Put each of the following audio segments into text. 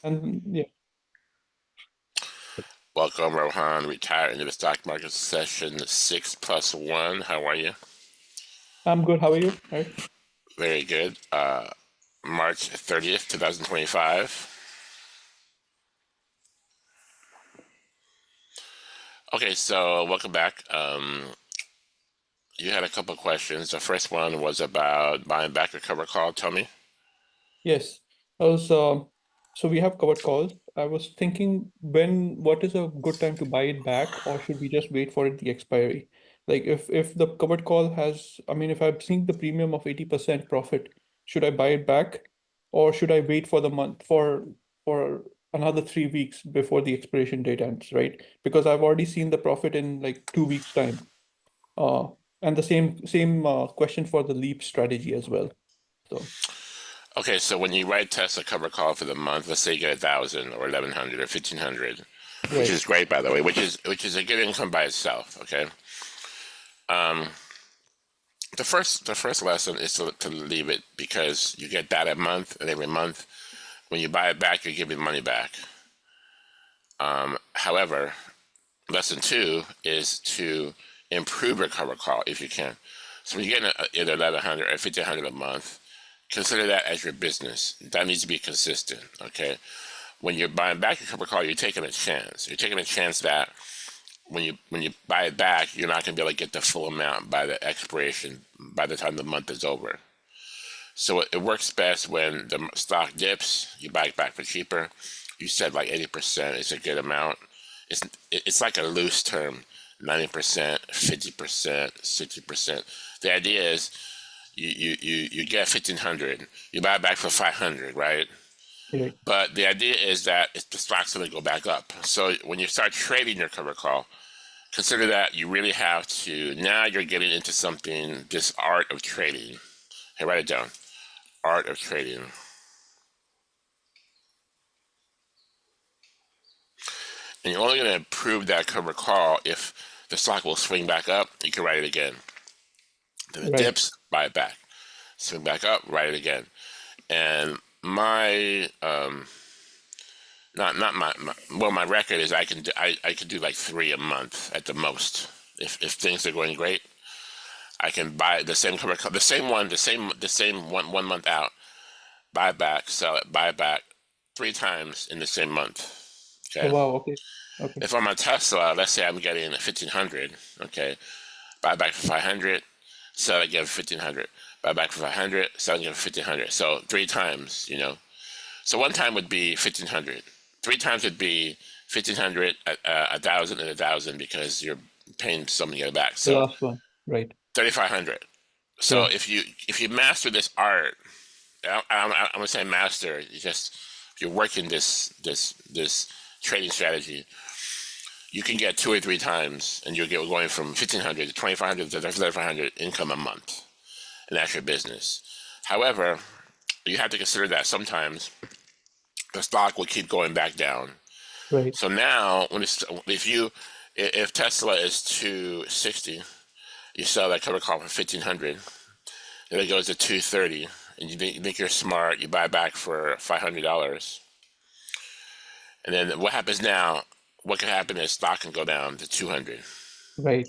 And yeah, Welcome, Rohan. Retire into the stock market session 6+1. How are you? I'm good. How are you? Right? Very good. March 30th, 2025. Okay, so welcome back. You had a couple of questions. The first one was about buying back your cover call. Tell me. Yes. I was so we have covered calls. I was thinking what is a good time to buy it back, or should we just wait for it the expiry? Like if the covered call has, I mean, if I'm seeing the premium of 80% profit, should I buy it back, or should I wait for the month for another 3 weeks before the expiration date ends, right? Because I've already seen the profit in like 2 weeks' time. Uh, and the same question for the leap strategy as well. So Okay, so when you write Tesla cover call for the month, let's say you get 1,000 or 1,100 or 1,500, which right, is great, by the way, which is a good income by itself. Okay. The first lesson is to leave it because you get that a month, and every month when you buy it back, you're giving money back. However, lesson two is to improve your cover call if you can. So when you're getting either 1,100 or 1,500 a month, consider that as your business. That needs to be consistent. Okay. When you're buying back your cover call, you're taking a chance. You're taking a chance that when you buy it back, you're not going to be able to get the full amount by the expiration by the time the month is over. So it works best when the stock dips, you buy it back for cheaper. You said like 80% is a good amount. It's like a loose term, 90%, 50%, 60%. The idea is you get 1,500, you buy it back for 500, right? right. But the idea is that the stock's going to go back up. So when you start trading your cover call, consider that you really have to, now you're getting into something, this art of trading. Hey, write it down. Art of trading. And you're only going to improve that cover call if the stock will swing back up. You can write it again. Then it Right. dips, buy it back. Swing back up, write it again. And my not my well, my record is I can do like three a month at the most. If things are going great, I can buy the same cover, the same one month out, buy it back, sell it, buy it back 3 times in the same month. Oh, Okay. wow. Okay. Okay. If I'm on Tesla, let's say I'm getting 1,500, okay, buy back for 500, sell it again for 1,500, buy back for 500, sell it again for 1,500. So 3 times. So one time would be 1,500. 3 times would be 1,500, 1,000, and 1,000 because you're paying something to get it back. The So last one. Right. 3,500. So Yeah. if you master this art, I'm gonna say master. You just if you're working this trading strategy, you can get 2 or 3 times, and you'll get going from 1,500 to 2,500 to 3,500 income a month, and that's your business. However, you have to consider that sometimes the stock will keep going back down. Right. So now, if Tesla is 260, you sell that cover call for 1,500, then it goes to 230, and you think you're smart, you buy back for $500, and then what happens now? What can happen is stock can go down to 200, Right.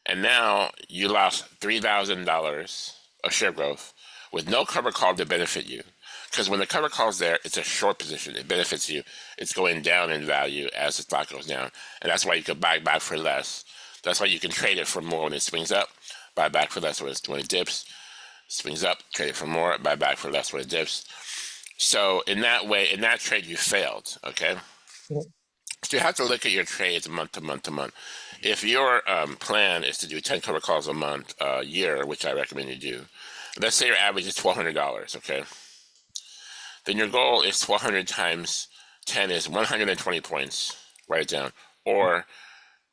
and now you lost $3,000 of share growth with no cover call to benefit you. Because when the cover call's there, it's a short position. It benefits you. It's going down in value as the stock goes down, and that's why you can buy back for less. That's why you can trade it for more when it swings up, buy back for less when it dips. Swings up, trade it for more, buy back for less when it dips. So in that way, in that trade, you failed. Okay. Yeah. So you have to look at your trades month to month to month. If your plan is to do 10 cover calls a month, a year, which I recommend you do, let's say your average is $1,200, okay? Then your goal is 1,200 times 10 is 120 points. Write it down. Or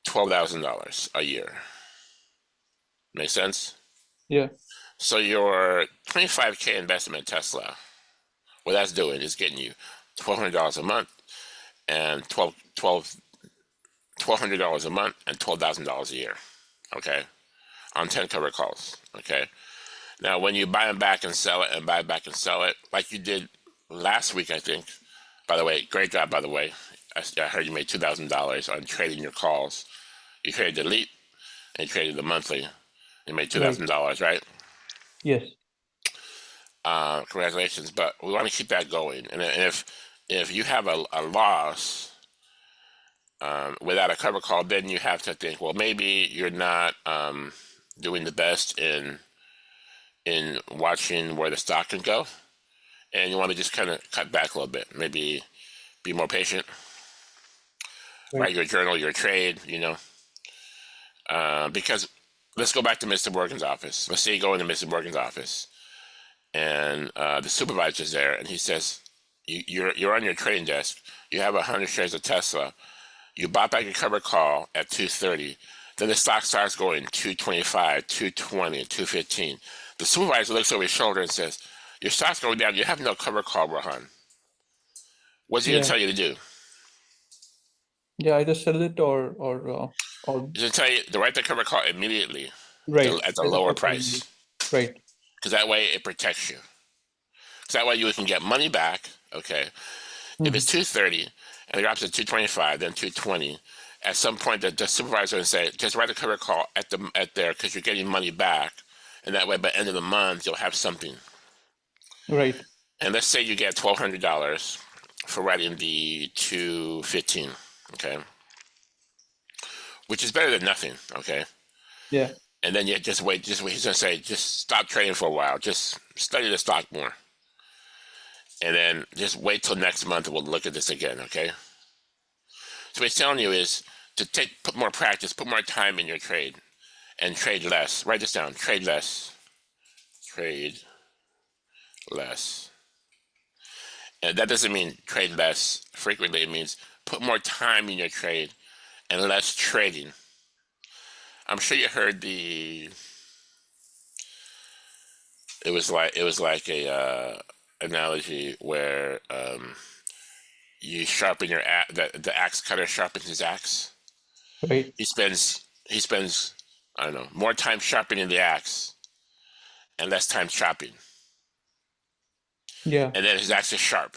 $12,000 a year. Make sense? Yeah. So your 25K investment in Tesla, what that's doing is getting you $1,200 a month and $1,200 a month and $12,000 a year. Okay, on 10 cover calls. Okay. Now, when you buy them back and sell it and buy it back and sell it, like you did last week, I think, By the way, great job. By the way, I heard you made $2,000 on trading your calls. You traded the leap and you traded the monthly. You made two Right. thousand dollars, right? Yes. Congratulations. But we want to keep that going. And if you have a loss without a cover call, then you have to think, well, maybe you're not doing the best in watching where the stock can go, and you want to just kind of cut back a little bit. Maybe be more patient. Right. Write your journal, your trade. Because let's go back to Mr. Morgan's office. Let's say you go into Mr. Morgan's office, and the supervisor's there, and he says, "You're on your trading desk. You have 100 shares of Tesla. You bought back your cover call at 230. Then the stock starts going 225, 220, 215. The supervisor looks over his shoulder and says, your stock's going down. You have no cover call, Rohan. What's he going to Yeah. tell you to do? Yeah. Either sell it or He's going to tell you to write the cover call immediately right. at the Either lower sell or immediate. price. Right. Because that way it protects you. Because that way you can get money back. Okay. If it's Hmm. 230 and it drops to 225, then 220, at some point the supervisor will say, just write a cover call at there because you're getting money back. And that way by the end of the month you'll have something. Right. And let's say you get $1,200 for writing the 215, okay? Which is better than nothing, okay? Yeah. And then you just wait, he's gonna say, just stop trading for a while, just study the stock more. And then just wait till next month and we'll look at this again, okay? So what he's telling you is to put more practice, put more time in your trade, and trade less. Write this down, trade less. Trade less. And that doesn't mean trade less frequently, it means put more time in your trade and less trading. I'm sure you heard it was like a analogy where you sharpen your the axe cutter sharpens his axe. Right. He spends I don't know more time sharpening the axe and less time chopping, Yeah. and then his axe is sharp.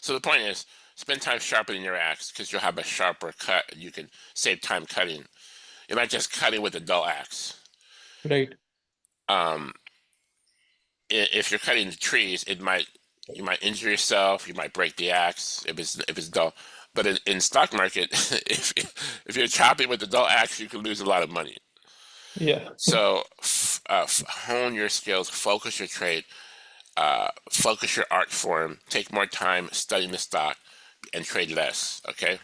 So the point is, spend time sharpening your axe because you'll have a sharper cut. And you can save time cutting. You're not just cutting with a dull axe. Right. Um, if you're cutting the trees, you might injure yourself. You might break the axe if it's dull. But in stock market, if you're chopping with the dull axe, you can lose a lot of money. Yeah. So hone your skills, focus your trade, focus your art form, take more time studying the stock, and trade less. Okay,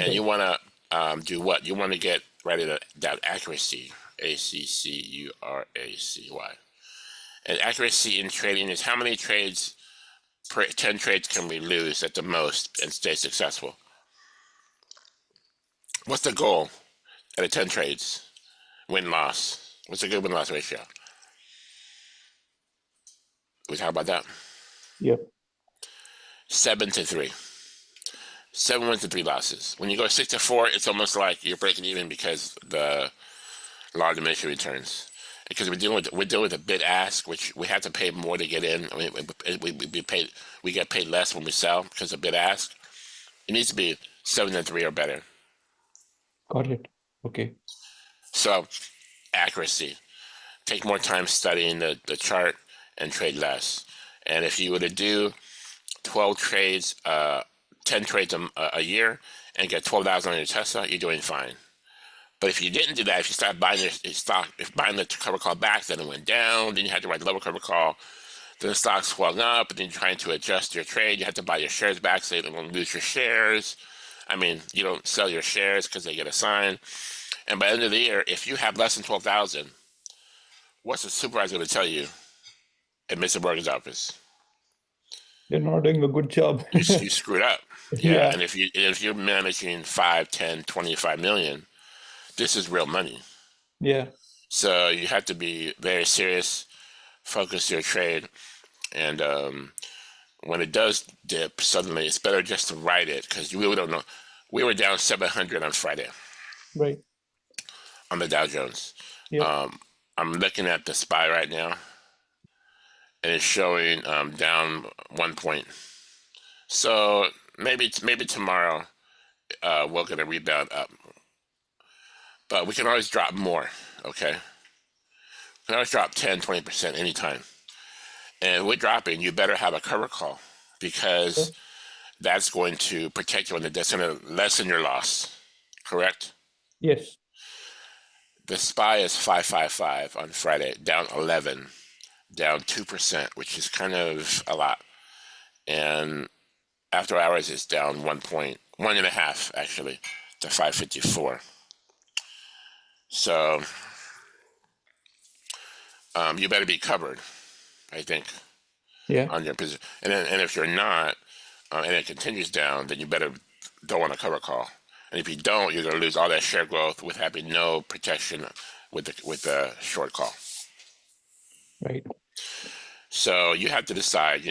and you Right. want to do what? You want to get right at that accuracy. ACCURACY. And accuracy in trading is how many trades per 10 trades can we lose at the most and stay successful? What's the goal at a 10 trades? Win loss. What's a good win loss ratio? We talk about that. Yep. 7 to 3. 7 wins and 3 losses. When you go 6 to 4, it's almost like you're breaking even because the law of diminishing returns. Because we're dealing with a bid ask, which we have to pay more to get in. I mean, we get paid less when we sell because of bid ask. It needs to be 7 to 3 or better. Got it. Okay. So accuracy. Take more time studying the chart and trade less. And if you were to do 12 trades, 10 trades a year and get 12,000 on your Tesla, you're doing fine. But if you didn't do that, if you start buying your stock, if buying the cover call back, then it went down, then you had to write the lower cover call, then the stock swung up, and then you're trying to adjust your trade, you had to buy your shares back so you don't lose your shares. I mean, you don't sell your shares because they get assigned. And by the end of the year, if you have less than 12,000, what's the supervisor going to tell you at Mr. Morgan's office? You're not doing a good job. You screwed up. Yeah, Yeah. and if you're managing 5, 10, 25 million, this is real money. Yeah. So you have to be very serious, focus your trade, and when it does dip suddenly, it's better just to ride it because we don't know. We were down 700 on Friday Right. on the Dow Jones. Yep. I'm looking at the SPY right now, and it's showing down 1 point. So maybe tomorrow we'll get a rebound up, but we can always drop more. Okay, we can always drop 10, 20% anytime. And with dropping, you better have a cover call Yeah. because that's going to protect you and that's going to lessen your loss. Correct? Yes. The SPY is 555 on Friday, down 11, down 2%, which is kind of a lot. And after hours, it's down 1.1.5 actually to 554. So you better be covered, I think, Yeah. on your position. And if you're not, and it continues down, then you better don't want to cover call. And if you don't, you're going to lose all that share growth with having no protection with the short call. Right. So you have to decide,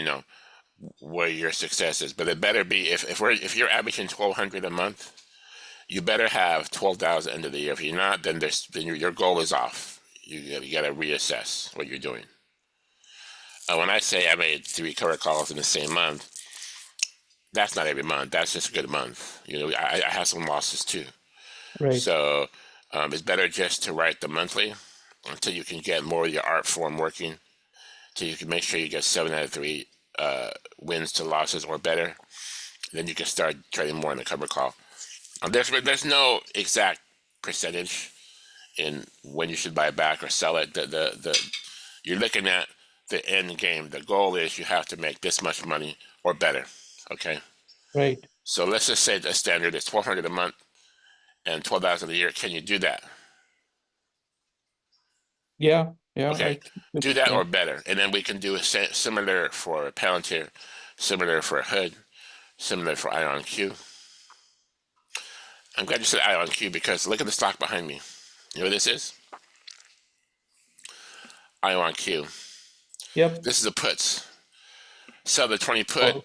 where your success is. But it better be if you're averaging 1,200 a month, you better have 12,000 end of the year. If you're not, then your goal is off. You got to reassess what you're doing. When I say I made 3 cover calls in the same month, that's not every month. That's just a good month. I have some losses too. Right. So it's better just to write the monthly until you can get more of your art form working, till you can make sure you get 7 out of 3 wins to losses or better. Then you can start trading more in the cover call. There's no exact percentage in when you should buy back or sell it. You're looking at the end game. The goal is you have to make this much money or better. Okay. Right. So let's just say the standard is 1,200 a month and 12,000 a year. Can you do that? Yeah. Yeah. I Okay, think do it's that yeah. or better, and then we can do a similar for Palantir, similar for Hood, similar for IONQ. I'm glad you said IONQ because look at the stock behind me. You know what this is? IONQ. Yep. This is a puts. Sell the 20 put Oh,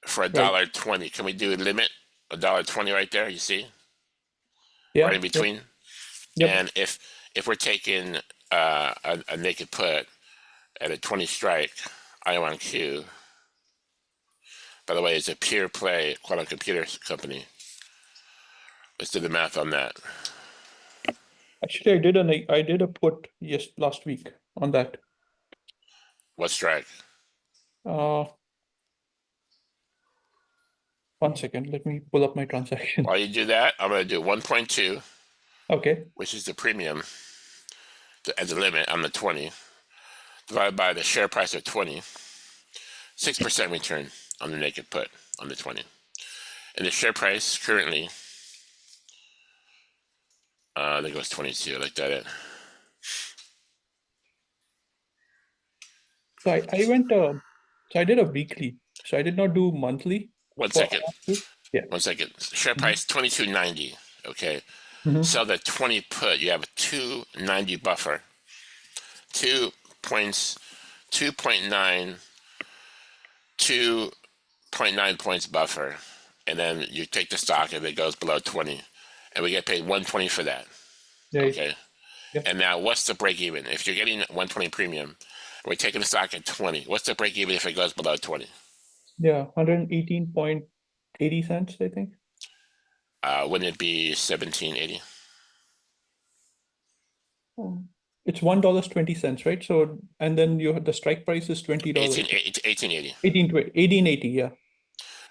for a right. dollar 20. Can we do a limit? $1.20 right there. You see, right Yeah. in Yep. between. Yep. And if we're taking a naked put at a 20 strike, IONQ. By the way, it's a pure play quantum computer company. Let's do the math on that. Actually, I did a put yes last week on that. What strike? Uh, 1 second. Let me pull up my transaction. While you do that, I'm going to do 1.2, Okay. which is the premium as a limit on the 20, divided by the share price of 20, 6% return on the naked put on the 20. And the share price currently, there goes 22, like that. I went so I did a weekly. So I did not do monthly One for second, IONQ. Yeah. 1 second. Share Mm-hmm. price 22.90. Okay. Mm-hmm. So the 20 put, you have a 290 buffer, 2 points, 2.9, 2.9 points buffer, and then you take the stock if it goes below 20, and we get paid 120 for that. Right. Okay. Yeah. And now, what's the break even? If you're getting 120 premium, we're taking the stock at 20. What's the break even if it goes below 20? Yeah. 118.80 cents, I think. Wouldn't it be 17.80? It's $1.20, right? So and then you the strike price is $20. 18.80. 1880, yeah.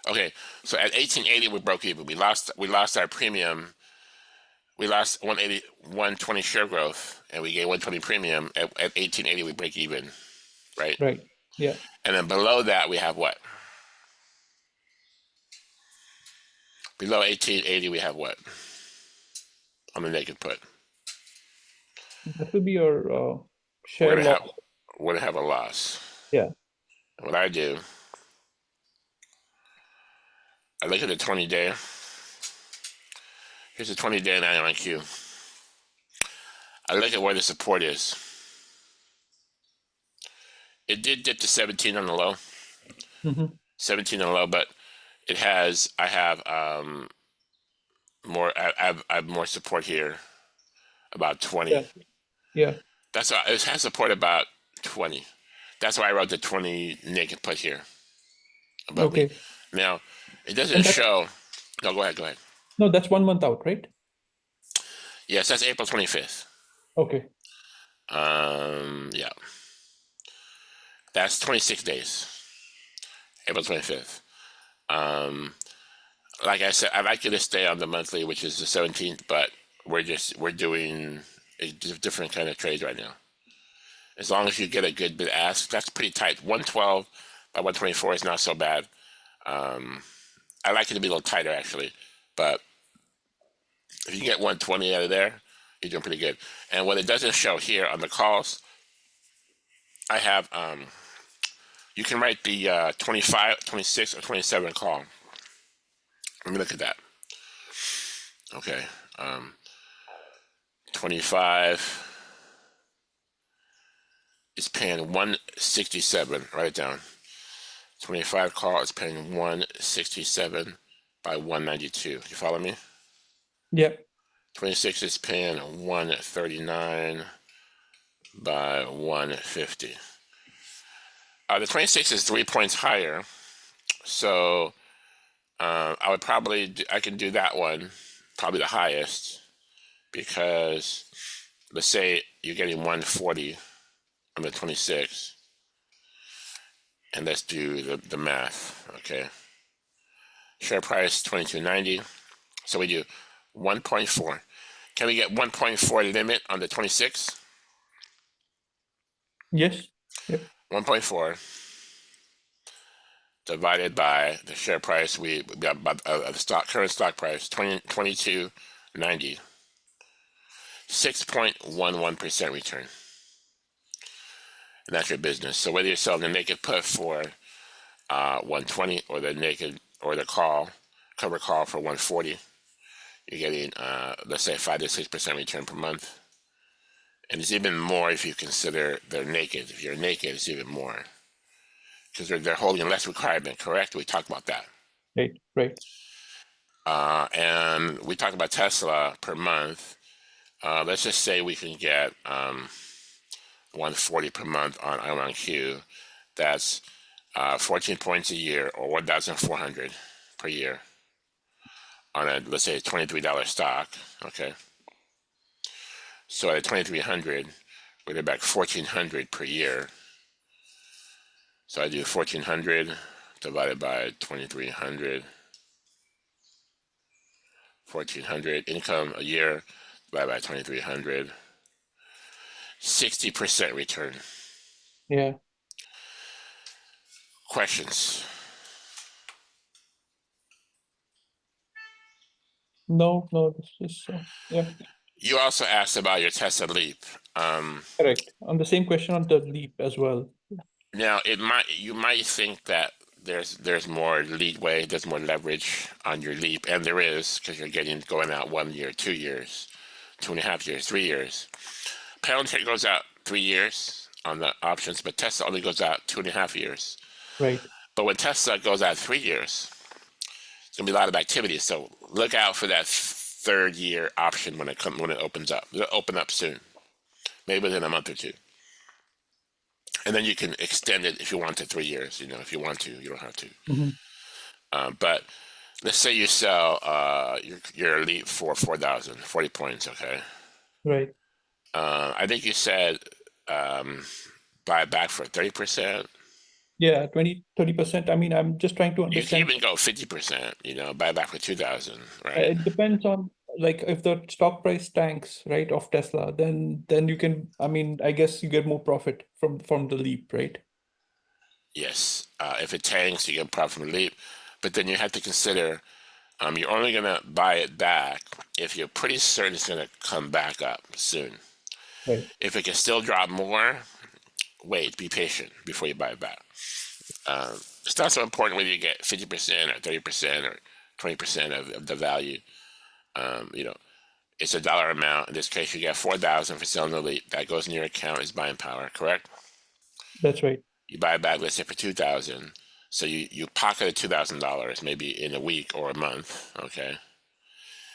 Okay, so at 18.80 we broke even. We lost our premium. We lost 180, 120 share growth, and we gained 120 premium. At 18.80 we break even, right? Right. Yeah. And then below that we have what? Below 18.80 we have what on the naked put? That will be your We're share gonna have loss. we're gonna have a loss. Yeah. And what I do, I look at the 20-day. Here's the 20-day in IONQ. I look at where the support is. It did dip to 17 on the low, Mm-hmm. 17 on the low, but I have I have more support here, about 20. Yeah. Yeah. It has support about 20. That's why I wrote the 20 naked put here above me. Okay. Now, it doesn't And that's show. No, go ahead. Go ahead. no, that's 1 month out, right? Yes, that's April 25th. Okay. Yeah, that's 26 days. April 25th. Like I said, I'd like you to stay on the monthly, which is the 17th, but we're doing a different kind of trade right now. As long as you get a good bid ask, that's pretty tight. 112 by 124 is not so bad. I like it to be a little tighter actually, but if you get 120 out of there, you're doing pretty good. And what it doesn't show here on the calls, I have you can write the 25, 26, or 27 call. Let me look at that. Okay, 25 is paying 167. Write it down. 25 call is paying 167 by 192. You follow me? Yeah. 26 is paying 139 by 150. The 26 is 3 points higher, so I can do that one, probably the highest, because let's say you're getting 140 on the 26, and let's do the math, okay? Share price 22.90, so we do 1.4. Can we get 1.4 limit on the 26? Yes. Yep. 1.4 divided by the share price we got about the current stock price 22.90, 6.11% return, and that's your business. So whether you're selling the naked put for 120 or the naked or the cover call for 140, you're getting let's say 5 to 6% return per month, and it's even more if you consider they're naked. If you're naked, it's even more because they're holding less requirement. Correct? We talked about that. Right. Right. And we talked about Tesla per month. Let's just say we can get 140 per month on IONQ. That's 14 points a year, or 1,400 per year on a, let's say, $23 stock. Okay, so at 2,300, we're get back 1,400 per year. So I do 1,400 divided by 2,300. 1,400 income a year divided by 2,300. 60% return. Yeah. Questions? No, no, this is yeah, You also asked about your Tesla Leap. correct. On the same question on the leap as well. Now, you might think that there's more leeway, there's more leverage on your Leap, and there is because you're going out 1 year, 2 years, 2.5 years, 3 years. PLTR goes out 3 years on the options, but Tesla only goes out 2.5 years. Right. But when Tesla goes out 3 years, it's gonna be a lot of activity. So look out for that third year option when it opens up. It'll open up soon, maybe within a month or two. And then you can extend it if you want to 3 years. If you want to, you don't have to. Hmm. But let's say you sell your Elite for 4,000, 40 points. Okay. Right. I think you said buy it back for 30%. Yeah, 20-30%. I mean, I'm just trying to You can understand. even go 50%. Buy it back for 2,000. Right. It depends on like if the stock price tanks, right, of Tesla, then you can, I mean, I guess you get more profit from the leap, right? Yes. If it tanks, you get profit from Elite. But then you have to consider you're only gonna buy it back if you're pretty certain it's gonna come back up soon. Right. If it can still drop more, wait, be patient before you buy it back. It's not so important whether you get 50% or 30% or 20% of the value. Um, you know, it's a dollar amount. In this case, you get 4,000 for selling the Elite. That goes in your account as buying power, correct? That's right. You buy it back, let's say for 2,000. So you pocketed $2,000 maybe in a week or a month, okay?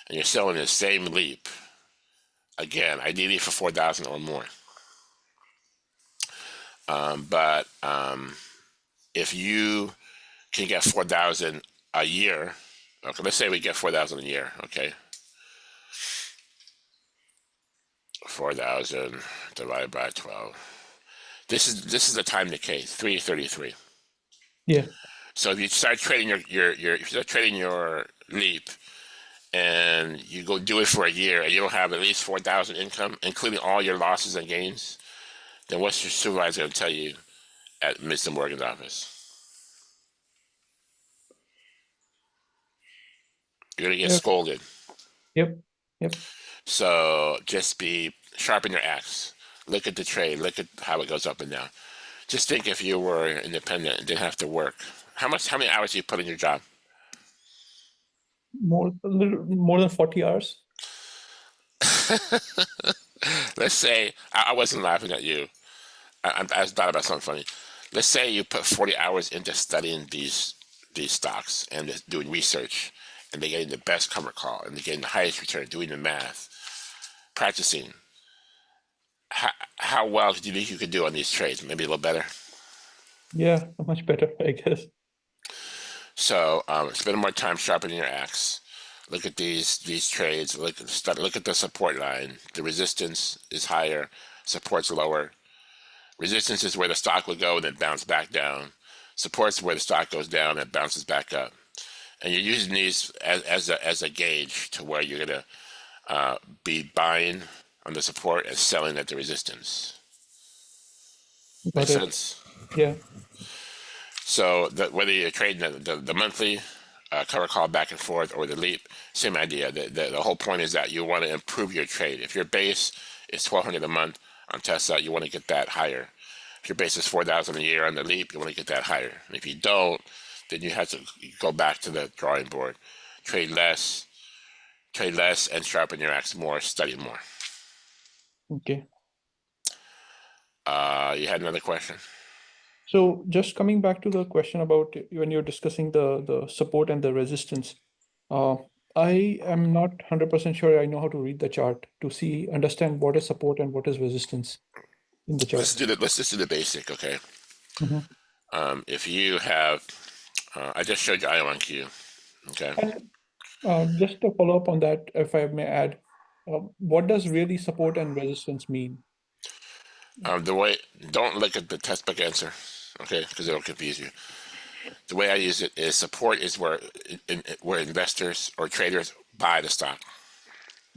And you're selling the same Leap again, ideally for 4,000 or more. But if you can get 4,000 a year, okay, let's say we get 4,000 a year, okay, 4,000 divided by 12. This is the time decay, 333. Yeah. So if you start trading if you start trading your leap and you go do it for a year and you don't have at least 4,000 income, including all your losses and gains, then what's your supervisor going to tell you at Mr. Morgan's office? You're going to get Yeah. scolded. Yep. Yep. So just be sharpen your axe. Look at the trade. Look at how it goes up and down. Just think if you were independent and didn't have to work. How many hours do you put in your job? A little more than 40 hours. Let's say I wasn't laughing at you. I thought about something funny. Let's say you put 40 hours into studying these stocks and doing research, and they're getting the best cover call, and they're getting the highest return, doing the math, practicing. How well do you think you could do on these trades? Maybe a little better. Yeah, much better, I guess. So spend more time sharpening your axe. Look at these trades. Look at the support line. The resistance is higher, support's lower. Resistance is where the stock would go and then bounce back down. Support's where the stock goes down and bounces back up. And you're using these as a gauge to where you're gonna be buying on the support and selling at the resistance. Make Got it. sense? Yeah. So whether you're trading the monthly cover call back and forth or the leap, same idea. The whole point is that you want to improve your trade. If your base is 1,200 a month on Tesla, you want to get that higher. If your base is 4,000 a year on the leap, you want to get that higher. And if you don't, then you have to go back to the drawing board. Trade less, and sharpen your axe more, study more. Okay. You had another question? So just coming back to the question about when you're discussing the support and the resistance, uh, I am not 100% sure I know how to read the chart to understand what is support and what is resistance in the chart. Let's just do the basic, okay? Mhm. If you have, I just showed you IONQ, okay? And just to follow up on that, if I may add, what does really support and resistance mean? The way, don't look at the textbook answer, okay? Because it'll confuse you. The way I use it is support is where investors or traders buy the stock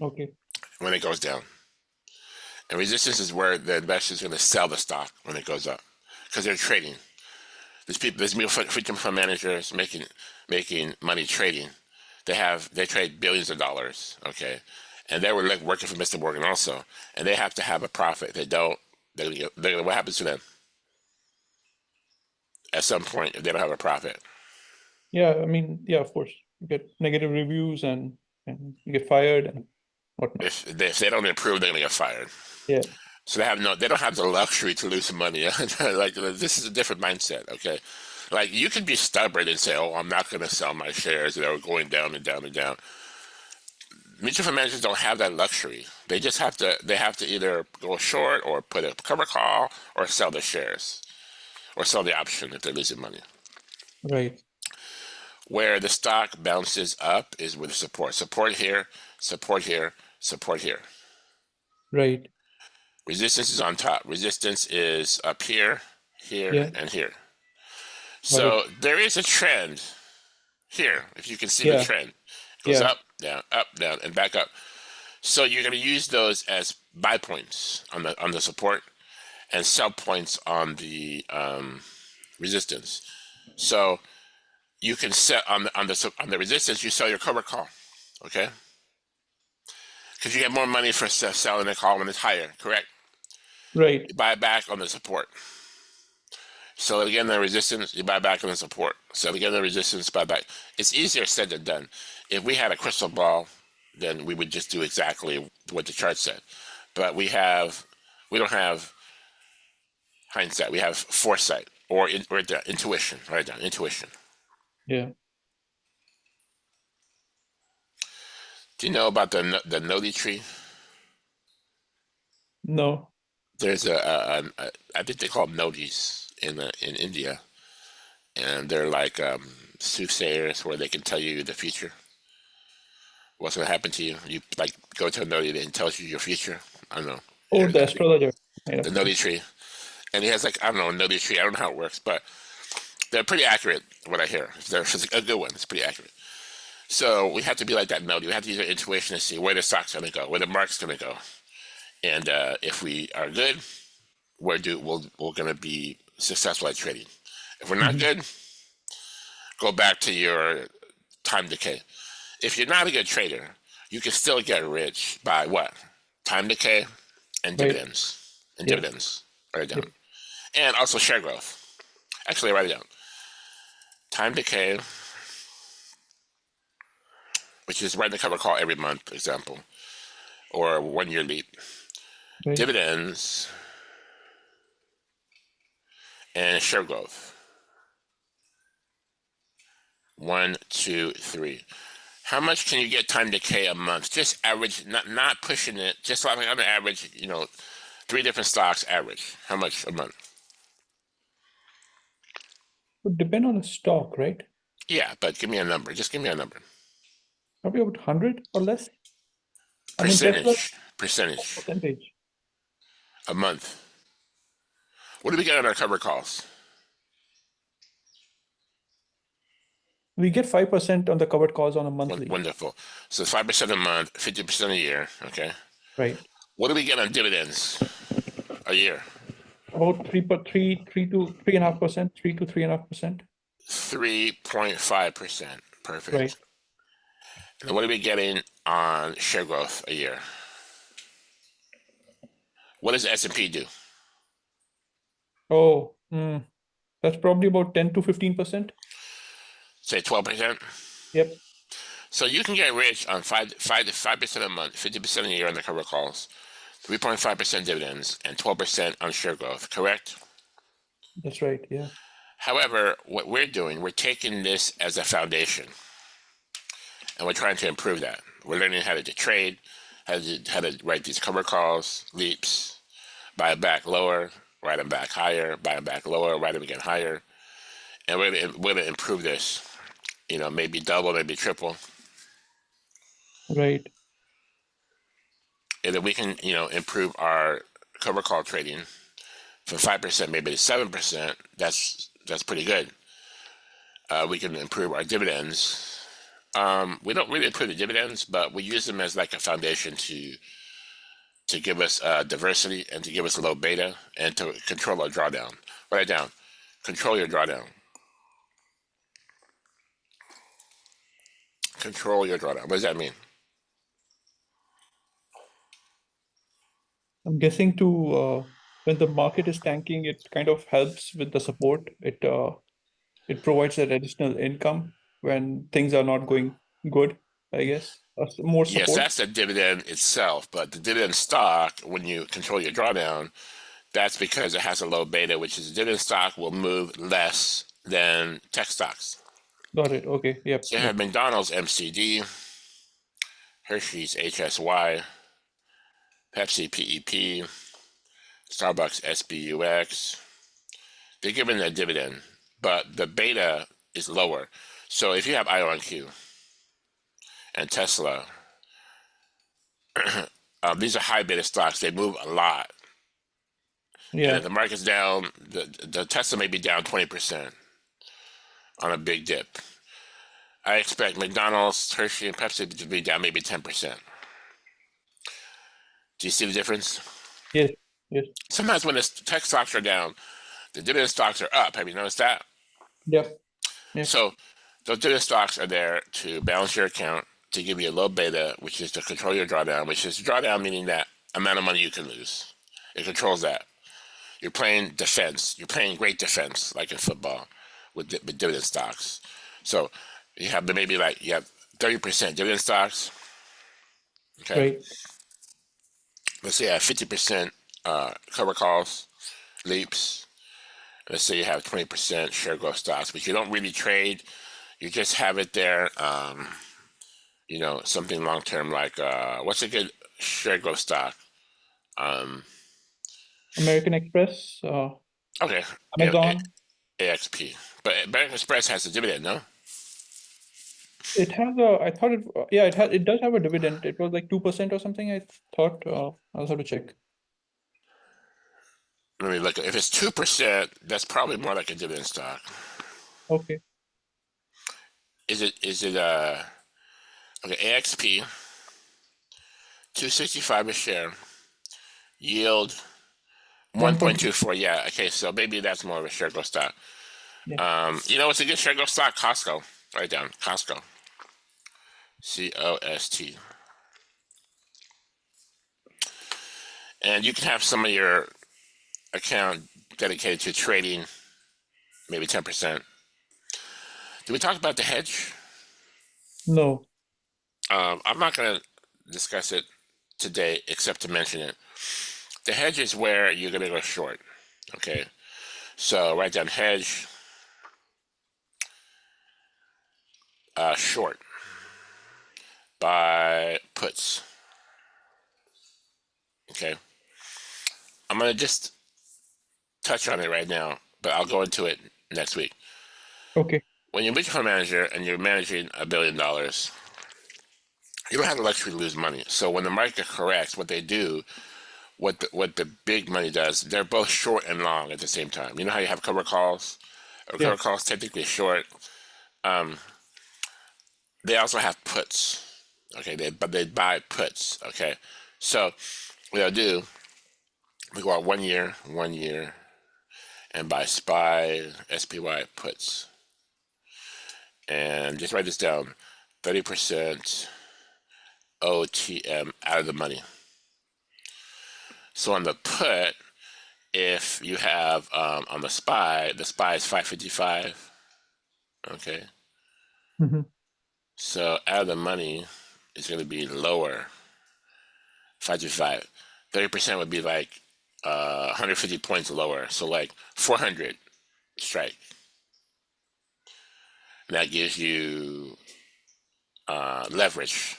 Okay. when it goes down, and resistance is where the investors are going to sell the stock when it goes up because they're trading. There's mutual fund managers making money trading. They trade billions of dollars, okay, and they were like working for Mr. Morgan also, and they have to have a profit. If they don't, what happens to them at some point if they don't have a profit? Yeah, I mean, yeah, of course. You get negative reviews and you get fired and whatnot. If they don't improve, they're gonna get fired. Yeah, So they don't have the luxury to lose some money. Like this is a different mindset, okay? Like you can be stubborn and say, "Oh, I'm not going to sell my shares. They're going down and down and down." Mutual fund managers don't have that luxury. They just have to. They have to either go short or put a cover call or sell the shares or sell the option if they're losing money. right, Where the stock bounces up is with support. Support here, support here, support here. right. Resistance is on top. Resistance is up here, here, Yeah, and here. got it. So there is a trend here, if you can see the Yeah, trend. It goes yeah, up, down, and back up. So you're going to use those as buy points on the support and sell points on the resistance. So you can set on the resistance, you sell your cover call, okay? Because you get more money for selling the call when it's higher, correct? right. You buy back on the support. Sell it again the resistance, you buy back on the support. Sell it again the resistance, buy back. It's easier said than done. If we had a crystal ball, then we would just do exactly what the chart said. But we don't have hindsight. We have foresight or intuition. Write it down, intuition. Yeah, Do you know about the Nodi tree? no. there's I think they call them nodis in India, and they're like soothsayers where they can tell you the future, what's going to happen to you. You like go to a nodi and it tells you your future. I don't know. Oh, the astrologer kind The of nodi thing. tree, and he has like I don't know a nodi tree. I don't know how it works, but they're pretty accurate. What I hear, they're it's a good one. It's pretty accurate. So we have to be like that nodi. We have to use our intuition to see where the stock's going to go, where the market's going to go, and if we are good, we're going to be successful at trading. If we're not Mhm. good, go back to your time decay. If you're not a good trader, you can still get rich by what? Time decay and Right. dividends. And Yes. dividends. Write it Yep. down. And also share growth. Actually, write it down. Time decay, which is writing the cover call every month, example, or 1 year leap. Right. Dividends and share growth. One, two, three. How much can you get time decay a month? Just average, not pushing it. Just like on the average, 3 different stocks average. How much a month? Would depend on the stock, right? Yeah, but give me a number. Just give me a number. Probably about 100 or less. I mean, Tesla Percentage percentage. a month. What do we get on our cover calls? We get 5% on the covered calls on a monthly, Wonderful. So 5% a month, 50% a year. Okay. right? What do we get on dividends a year? About 3.3 to 3.5%, 3 to 3.5%. 3.5%. Right. Perfect. And what are we getting on share growth a year? What does the S&P do? Oh, that's probably about 10 to 15%. Say 12%. Yep, So you can get rich on 5% a month, 50% a year on the cover calls, 3.5% dividends, and 12% on share growth. Correct? that's right. Yeah. However, what we're doing, we're taking this as a foundation, and we're trying to improve that. We're learning how to trade, how to write these cover calls, leaps, buy them back lower, write them back higher, buy them back lower, write them again higher, and we're gonna improve this. Maybe double, maybe triple, Right. and then we can improve our cover call trading from 5% maybe to 7%. That's pretty good. We can improve our dividends. We don't really improve the dividends, but we use them as like a foundation to give us diversity and to give us low beta and to control our drawdown. Write it down. Control your drawdown. Control your drawdown. What does that mean? I'm guessing to when the market is tanking, it kind of helps with the support. It provides that additional income when things are not going good, I guess. More Yes, support. that's the dividend itself, but the dividend stock, when you control your drawdown, that's because it has a low beta, which is the dividend stock will move less than tech stocks. Got it. Okay. Yep. So you have Yep. McDonald's MCD, Hershey's HSY, Pepsi PEP, Starbucks SBUX. They're giving a dividend, but the beta is lower. So if you have IONQ and Tesla, these are high beta stocks. They move a lot. And if Yeah. the market's down, the Tesla may be down 20% on a big dip. I expect McDonald's, Hershey, and Pepsi to be down maybe 10%. Do you see the difference? Yes. Yes. Sometimes when the tech stocks are down, the dividend stocks are up. Have you noticed that? Yep. Yep. So those dividend stocks are there to balance your account, to give you a low beta, which is to control your drawdown, which is drawdown meaning that amount of money you can lose. It controls that. You're playing defense. You're playing great defense, like in football, with dividend stocks. So you have 30% dividend stocks. Okay, Right. let's say you have 50% cover calls, leaps. Let's say you have 20% share growth stocks, but you don't really trade. You just have it there. Something long term like what's a good share growth stock? Um, American Express, Okay, Amazon. AXP. But American Express has a dividend, no? It has a, I thought yeah, it does have a dividend. It was like 2% or something, I thought. I'll have to check. Let me look. If it's 2%, that's probably more like a dividend stock. Okay. Is it okay, AXP 265 a share, yield 1.2. 1.24. Yeah, okay, so maybe that's more of a share growth stock. Yeah. You know what's a good share growth stock? Costco. Write down Costco. COST. And you can have some of your account dedicated to trading, maybe 10%. Did we talk about the hedge? No. I'm not going to discuss it today except to mention it. The hedge is where you're going to go short. Okay. So write down hedge, short, buy puts. Okay. I'm going to just touch on it right now, but I'll go into it next week. Okay. When you're a mutual fund manager and you're managing $1 billion, you don't have the luxury to lose money. So when the market corrects, what they do, what the big money does, they're both short and long at the same time. You know how you have cover calls? Yeah. Cover calls technically short. They also have puts. Okay, but they buy puts. Okay, so what they'll do, we go out 1 year, and buy SPY puts, and just write this down: 30% OTM out of the money. So on the put, if you have on the SPY is 555. Okay, Hmm. so out of the money is going to be lower, 555. 30% would be like 150 points lower, so like 400 strike. And that gives you leverage.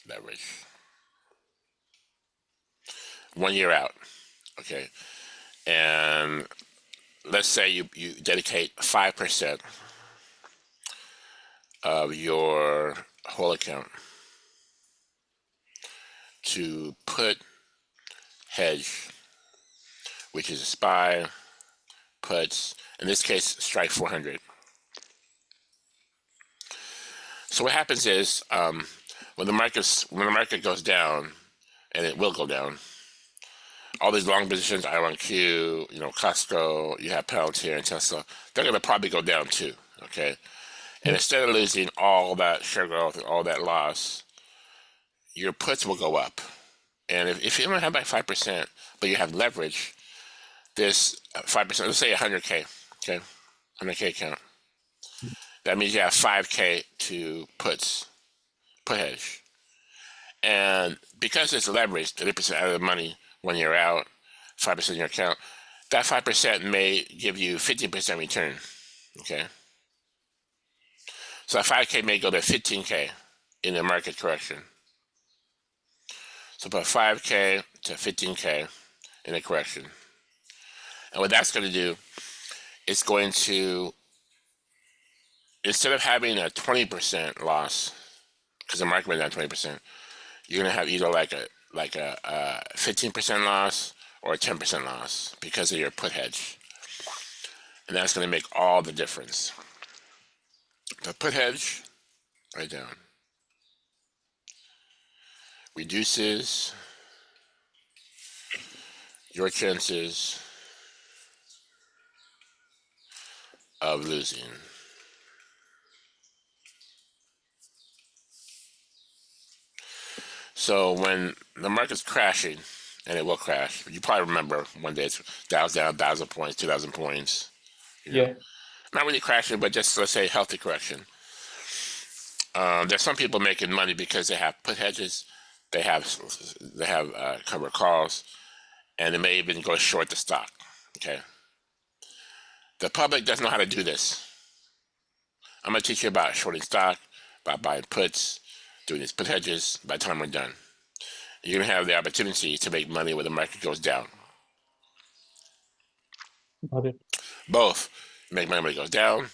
Leverage. 1 year out. Okay. And let's say you dedicate 5% of your whole account to put hedge, which is a SPY, puts, in this case, strike 400. So what happens is when the market goes down, and it will go down, all these long positions, IONQ, Costco, you have PLTR and Tesla, they're going to probably go down too. Okay, and Yeah. instead of losing all that share growth and all that loss, your puts will go up. And if you only have like 5%, but you have leverage, this 5%, let's say 100K, okay, 100K account. That means you have 5K to put hedge. And because it's leveraged, 30% out of the money when you're out, 5% in your account, that 5% may give you 50% return. Okay. So that 5K may go to 15K in the market correction. So put 5K to 15K in a correction. And what that's going to do, it's going to, instead of having a 20% loss, because the market went down 20%, you're going to have either like a 15% loss or a 10% loss because of your put hedge. And that's going to make all the difference. The put hedge, right down, reduces your chances of losing. So when the market's crashing, and it will crash, you probably remember one day it's Dow's down 1,000 points, 2,000 points, Yeah. not really crashing, but just let's say healthy correction. There's some people making money because they have put hedges, they have covered calls, and they may even go short the stock. Okay, the public doesn't know how to do this. I'm going to teach you about shorting stock, about buying puts, doing these put hedges. By the time we're done, you're going to have the opportunity to make money when the market goes down. Got it. Both. Make money when it goes down,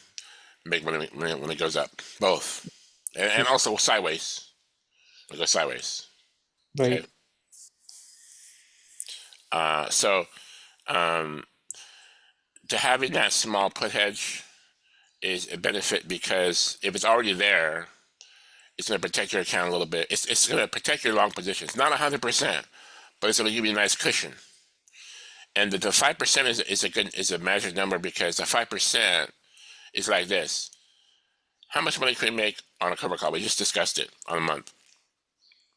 make money when it goes up. Both. And also sideways. It goes sideways. Okay. Right. So to having that small put hedge is a benefit because if it's already there, it's going to protect your account a little bit. It's going to protect your long positions. Not 100%, but it's going to give you a nice cushion. And the 5% is a magic number because the 5% is like this. How much money can we make on a cover call? We just discussed it on a month.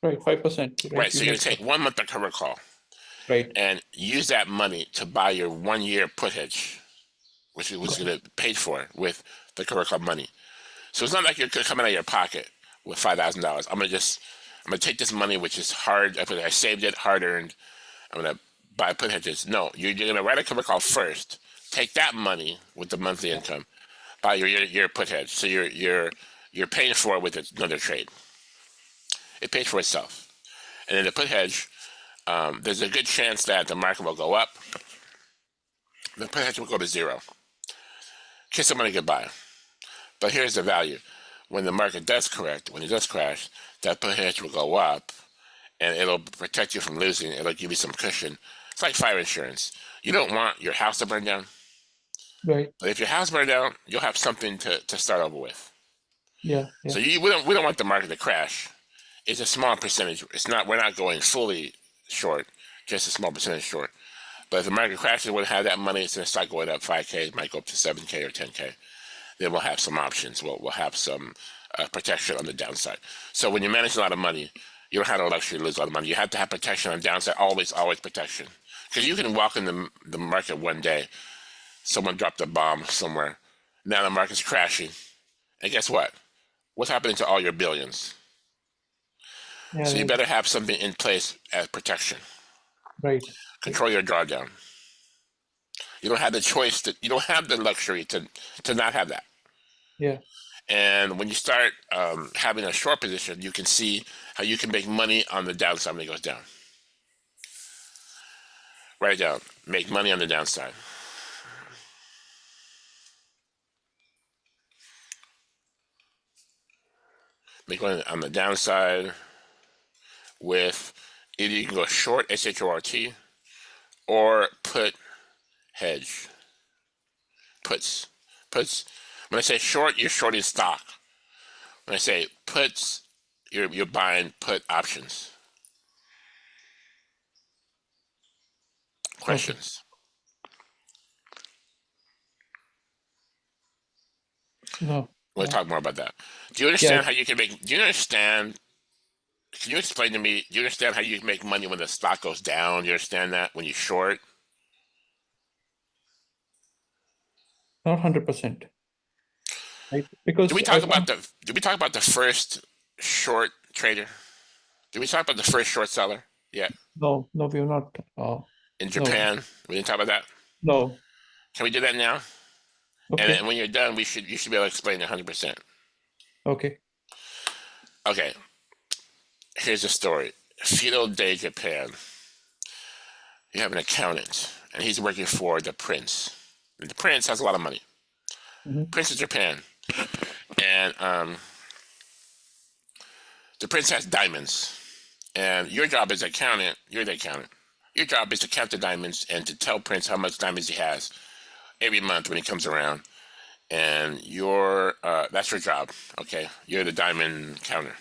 Right. 5%. Right. Right, You so you're going make to take 1 month of cover call right. and use that money to buy your 1 year put hedge, which was Got going to pay for for the cover call money. So it's not like you're coming out of your pocket with $5,000. I'm gonna take this money, which is hard. I saved it, hard earned. I'm gonna buy put hedges. No, you're gonna write a cover call first. Take that money with the monthly income, buy your put hedge. So you're paying for it with another trade. It pays for itself. And then the put hedge, there's a good chance that the market will go up. The put hedge will go to zero. Kiss somebody goodbye. But here's the value. When the market does correct, when it does crash, that put hedge will go up and it'll protect you from losing. It'll give you some cushion. It's like fire insurance. You don't want your house to burn down, right. but if your house burns down, you'll have something to start over with. Yeah. So Yeah. we don't want the market to crash. It's a small percentage. We're not going fully short, just a small percentage short. But if the market crashes, we'll have that money. It's going to start going up 5K, it might go up to 7K or 10K. Then we'll have some options. We'll have some protection on the downside. So when you manage a lot of money, you don't have the luxury to lose a lot of money. You have to have protection on the downside, always protection. Because you can walk in the market one day, someone dropped a bomb somewhere, now the market's crashing, and guess what? What's happening to all your billions? Yeah. So you Right. better have something in place as protection. Right. Right. Control your drawdown. You don't have the choice you don't have the luxury to not have that. Yeah. And when you start having a short position, you can see how you can make money on the downside when it goes down. Write it down. Make money on the downside. Make money on the downside with either you can go short, SHORT, or put hedge. Puts. Puts. When I say short, you're shorting stock. When I say puts, you're buying put options. Okay. Questions? No. We'll talk more about that. Do you Yeah. understand how you can make? Do you understand? Can you explain to me? Do you understand how you make money when the stock goes down? Do you understand that when you short? Not 100%. Right. Because I can't. Did we talk about the first short trader? Did we talk about the first short seller? Yeah, No. No. We're not. in No. Japan. We didn't talk about that. No. Can we do that now? And Okay. then when you're done, you should be able to explain it 100%. Okay. Okay, here's the story. Feudal day Japan. You have an accountant, and he's working for the prince. And the prince has a lot of money. Hmm. Prince of Japan, and the prince has diamonds. And your job as accountant, you're the accountant. Your job is to count the diamonds and to tell Prince how much diamonds he has every month when he comes around. And that's your job. Okay, you're the diamond counter.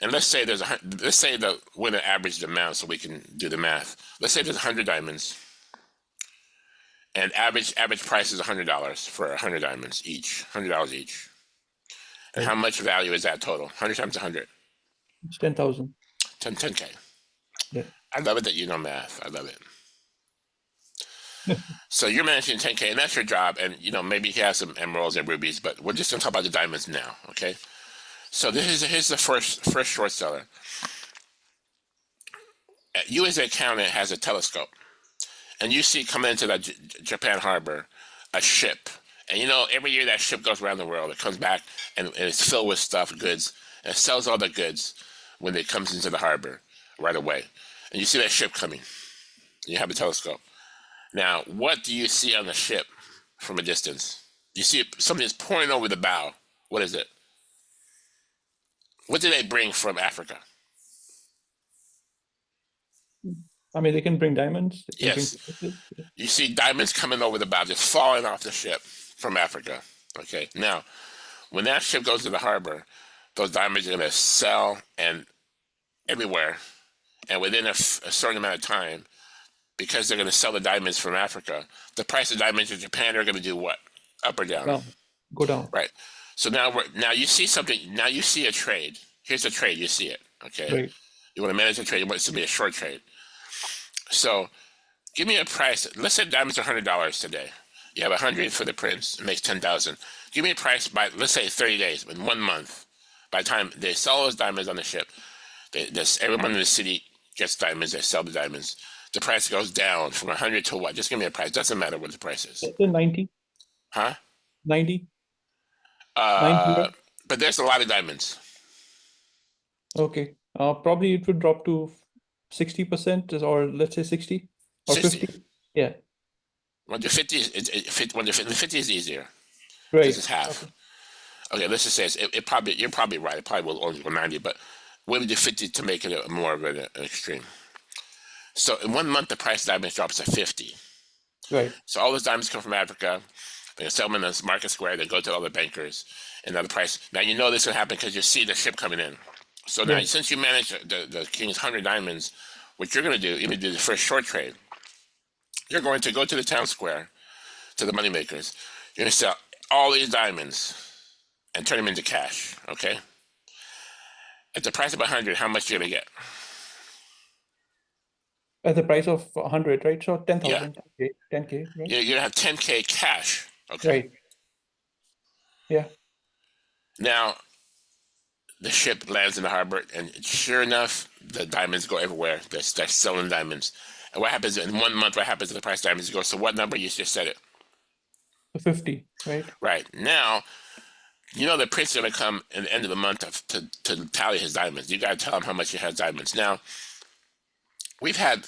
And let's say we're gonna average the amount so we can do the math. Let's say there's 100 diamonds, and average price is $100 for 100 diamonds each, $100 each. And Right. how much value is that total? 100 times 100, It's 10,000. 10K. Yeah. I love it that you know math. I love it. So you're managing 10K, and that's your job. And maybe he has some emeralds and rubies, but we're just gonna talk about the diamonds now, okay? So here's the first short seller. You as an accountant has a telescope, and you see coming into the Japan harbor a ship, and every year that ship goes around the world. It comes back and it's filled with stuff, goods, and it sells all the goods when it comes into the harbor right away. And you see that ship coming. You have a telescope. Now, what do you see on the ship from a distance? You see something that's pouring over the bow. What is it? What do they bring from Africa? I mean, they can bring diamonds, they can bring Yes, prices. Yeah. you see diamonds coming over the bow, just falling off the ship from Africa. Okay, now when that ship goes to the harbor, those diamonds are going to sell and everywhere, and within a certain amount of time, because they're going to sell the diamonds from Africa, the price of diamonds in Japan are going to do what? Up or down? Down, go down. Right. So now you see something. Now you see a trade. Here's a trade. You see it. Okay. Right. You want to manage a trade. You want it to be a short trade. So give me a price. Let's say diamonds are $100 today. You have 100 for the prince. It makes 10,000. Give me a price by, let's say, 30 days, in 1 month. By the time they sell those diamonds on the ship, everyone in the city gets diamonds. They sell the diamonds. The price goes down from 100 to what? Just give me a price. Doesn't matter what the price is. Let's say 90, Huh? 90, 90. Uh, but there's a lot of diamonds. Okay. Probably it would drop to 60%, or let's say 60 or 60. 50. Yeah. When the 50 is, when the 50 is easier because Right. it's half. Okay. Okay, let's just say it probably, you're probably right. It probably will only go 90, but we would do 50 to make it more of an extreme. So in 1 month, the price of diamonds drops to 50. Right. So all those diamonds come from Africa. They sell them in the market square. They go to all the bankers, and now the price. Now you know this will happen because you see the ship coming in. So now, Right. since you manage the king's 100 diamonds, what you're going to do, you're going to do the first short trade. You're going to go to the town square, to the money makers. You're going to sell all these diamonds and turn them into cash. Okay. At the price of 100, how much you going to get? At the price of 100, right? So Yeah, 10,000, 10K, 10K, right? you're going to have 10K cash. Okay. Right. Yeah. Now the ship lands in the harbor, and sure enough, the diamonds go everywhere. They're selling diamonds. And what happens in 1 month? What happens to the price of diamonds? Go. So what number? You just said it. So 50, right? Right. Now, you know the prince is going to come at the end of the month to tally his diamonds. You got to tell him how much he has diamonds. Now, we've had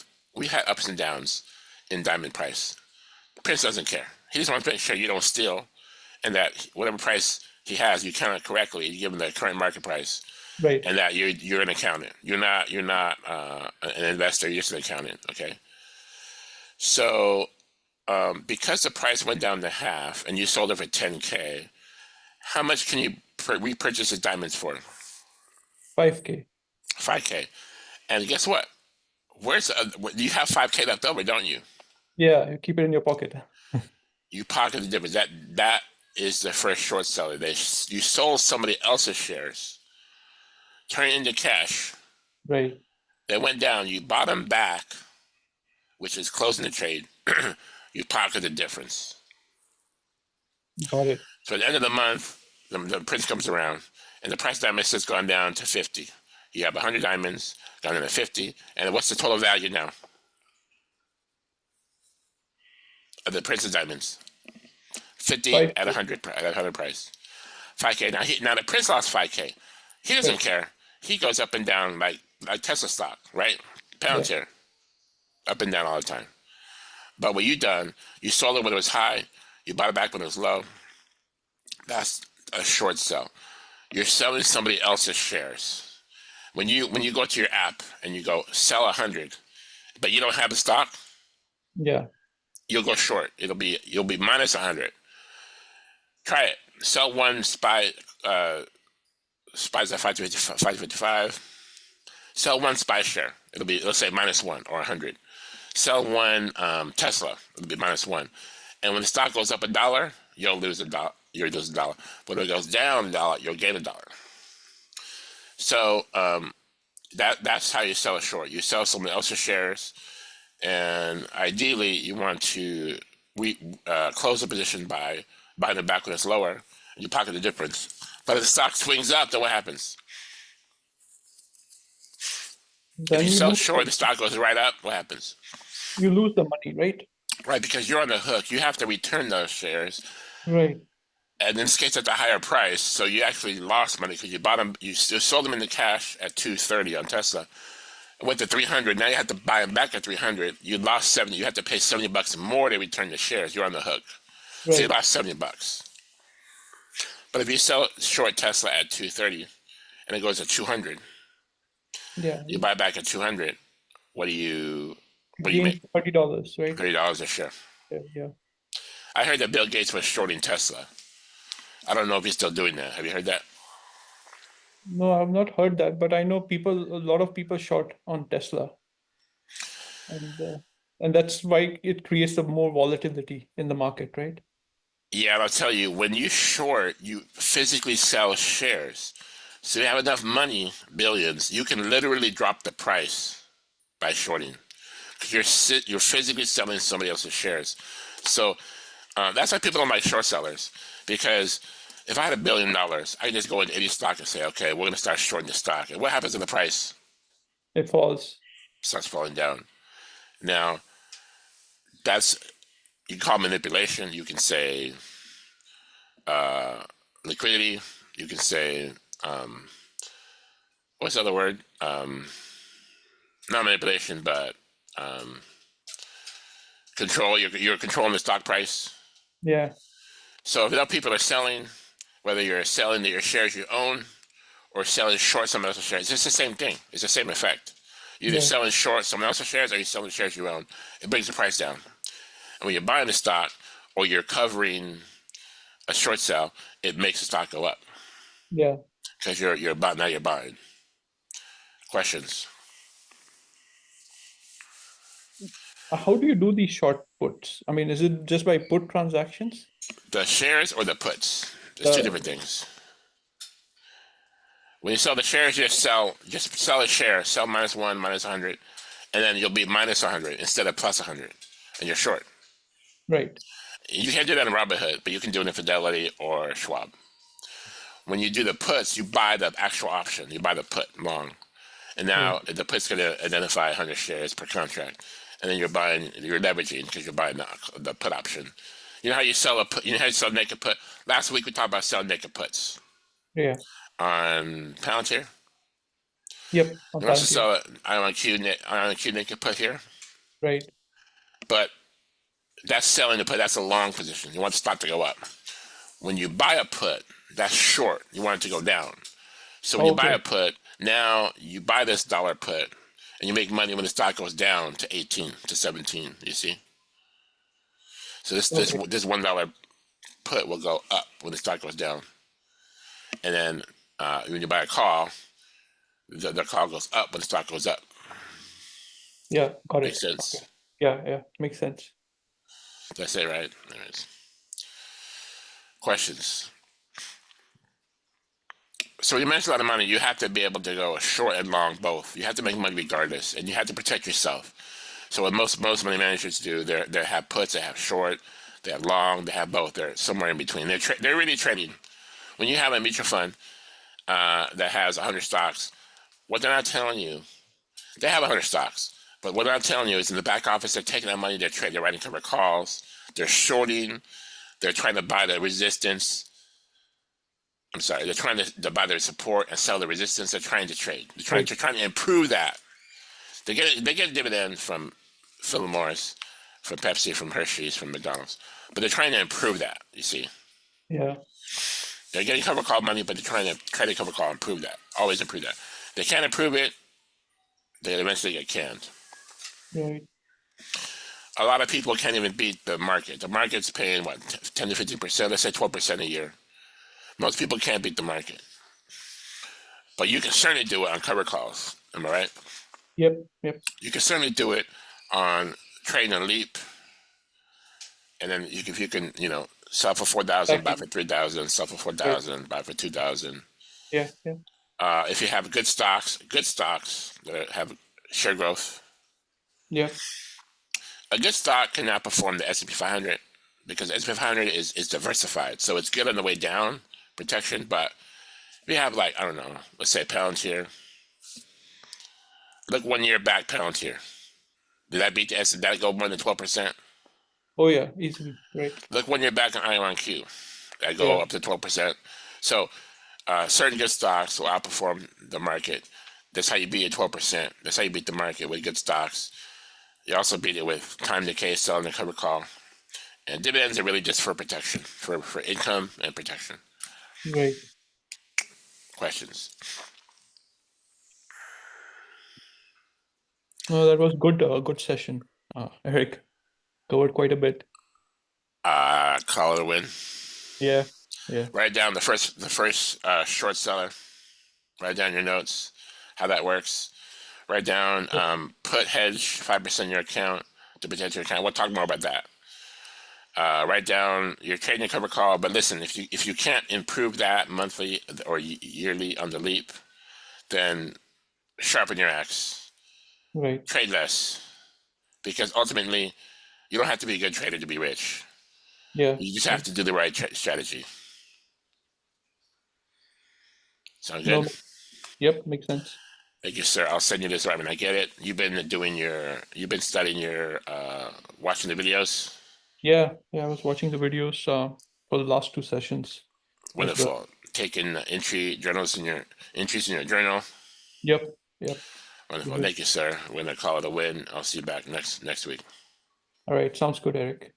ups and downs in diamond price. The prince doesn't care. He just wants to make sure you don't steal, and that whatever price he has, you count it correctly. You give him the current market price, Right. and that you're an accountant. You're not an investor. You're just an accountant. Okay. So because the price went down to half, and you sold it for 10K, how much can you repurchase the diamonds for? 5K. 5K. And guess what? You have 5K left over, don't you? Yeah, you keep it in your pocket. You pocket the difference. That is the first short seller. You sold somebody else's shares, turned it into cash. Right. They went down. You bought them back, which is closing the trade. You pocket the difference. Got it. So at the end of the month, the prince comes around, and the price of diamonds has gone down to 50. You have 100 diamonds, gone down to 50, and what's the total value now of the prince's diamonds? 50 at 5K. 100 at 100 price. 5K. Now the prince lost 5K. He doesn't Right. care. He goes up and down like Tesla stock, right? Yeah. PLTR, up and down all the time. But what you done, you sold it when it was high, you bought it back when it was low. That's a short sell. You're selling somebody else's shares. When you go to your app and you go sell 100, but you don't have the stock, Yeah. you'll go short. You'll be minus 100. Try it. Sell one spies at 555. Sell one spy share. It'll be, let's say, -1 or 100. Sell one Tesla. It'll be -1. And when the stock goes up $1, you'll lose $1. You'll lose $1. But when it goes down $1, you'll gain $1. So that's how you sell a short. You sell someone else's shares, and ideally you want to close the position by buying it back when it's lower, and you pocket the difference. But if the stock swings up, then what happens? If Then you you sell lose short, the stock goes right up, what happens? the money, right? Right, because you're on the hook. You have to return those shares, Right. and in this case, at a higher price. So you actually lost money because you bought them. You still sold them into cash at 230 on Tesla. Went to 300. Now you have to buy them back at 300. You lost 70. You have to pay $70 more to return the shares. You're on the hook. So you Right. lost $70. But if you sell short Tesla at 230 and it goes to 200, Yeah. you buy back at 200. What do you Gain make? $30, right? $30 a share. Yeah. Yeah. I heard that Bill Gates was shorting Tesla. I don't know if he's still doing that. Have you heard that? No, I've not heard that, but I know a lot of people short on Tesla, and uh, and that's why it creates a more volatility in the market, right? Yeah, I'll tell you, when you short, you physically sell shares. So you have enough money, billions, you can literally drop the price by shorting. Because you're physically selling somebody else's shares. So that's why people don't like short sellers. Because if I had $1 billion, I can just go into any stock and say, okay, we're going to start shorting the stock. And what happens to the price? It falls. It starts falling down. Now, that's, you call manipulation. You can say liquidity. You can say, what's the other word? Not manipulation, but control. You're controlling the stock price. Yeah. So if enough people are selling, whether you're selling your shares you own or selling short someone else's shares, it's the same thing. It's the same effect. You're either Yeah. selling short someone else's shares or you're selling shares you own. It brings the price down. And when you're buying the stock or you're covering a short sell, it makes the stock go up Yeah. because you're buying now. You're buying. Questions? How do you do these short puts? I mean, is it just by put transactions? The shares or the puts? There's two The different things. When you sell the shares, just sell a share, sell -1, -100, and then you'll be -100 instead of +100, and you're short. Right. You can't do that in Robinhood, but you can do it in Fidelity or Schwab. When you do the puts, you buy the actual option. You buy the put long, and Right. now the put's going to identify 100 shares per contract, and then you're leveraging because you're buying the put option. You know how you sell a put? You know how you sell naked put? Last week we talked about selling naked puts Yeah. on Palantir. Yep. On You want to Palantir. sell it IONQ naked put here, Right. but that's selling the put. That's a long position. You want the stock to go up. When you buy a put, that's short. You want it to go down. So when you buy a Okay. put, now you buy this dollar put, and you make money when the stock goes down to 18 to 17. You see. So Okay. this $1 put will go up when the stock goes down, and then when you buy a call, the call goes up when the stock goes up. Yeah. Got Makes it. sense. Okay. Yeah. Yeah. Makes sense. Did I say it right? Anyways. Questions. So when you manage a lot of money, you have to be able to go short and long both. You have to make money regardless, and you have to protect yourself. So what most money managers do, they have puts, they have short, they have long, they have both. They're somewhere in between. They're really trading. When you have a mutual fund that has 100 stocks, what they're not telling you, they have 100 stocks, but what they're not telling you is in the back office, they're taking that money, they're trading, they're writing cover calls, they're shorting, they're trying to buy the resistance. I'm sorry, they're trying to buy their support and sell the resistance. They're trying to trade. Right. They're trying to improve that. They get a dividend from Philip Morris, from Pepsi, from Hershey's, from McDonald's, but they're trying to improve that. You see, Yeah. they're getting cover call money, but they're trying to cover call improve that. Always improve that. They can't improve it. They eventually get canned. Right. A lot of people can't even beat the market. The market's paying what 10 to 15%. Let's say 12% a year. Most people can't beat the market, but you can certainly do it on cover calls. Am I right? Yep. Yep. You can certainly do it on trading a leap, and then if you can, sell for 4,000, buy Exactly. for 3,000, sell for four Right. thousand, buy for 2,000. Yeah. Yeah. If you have good stocks that have share growth, Yep. a good stock can outperform the S&P 500 because the S&P 500 is diversified, so it's good on the way down, protection. But if you have like I don't know, let's say Palantir, look 1 year back Palantir. Did that beat the S? Did that go more than 12%? Oh yeah. Easily. Right. Look 1 year back on IONQ. That go Yeah. up to 12%. So certain good stocks will outperform the market. That's how you beat it 12%. That's how you beat the market with good stocks. You also beat it with time decay, selling the cover call. And dividends are really just for protection, for income and protection. Right. Questions? No, that was good. Good session. Eric covered quite a bit. Call it a win. Yeah. Yeah. Write down the first short seller. Write down your notes, how that works. Write down put hedge 5% in your account to protect your account. We'll talk more about that. Write down your trading cover call. But listen, if you can't improve that monthly or yearly on the leap, then sharpen your axe. Right. Trade less because ultimately you don't have to be a good trader to be rich. Yeah. You just Yeah. have to do the right strategy. Sound good? No. Yep. Makes sense. Thank you, sir. I'll send you this right when I get it. You've been studying watching the videos. Yeah. Yeah. I was watching the videos for the last two sessions as well. Wonderful. Taking entries in your journal. Yep. Yep. Wonderful. Mhm. Thank you, sir. We're gonna call it a win. I'll see you back next week. All right. Sounds good, Eric.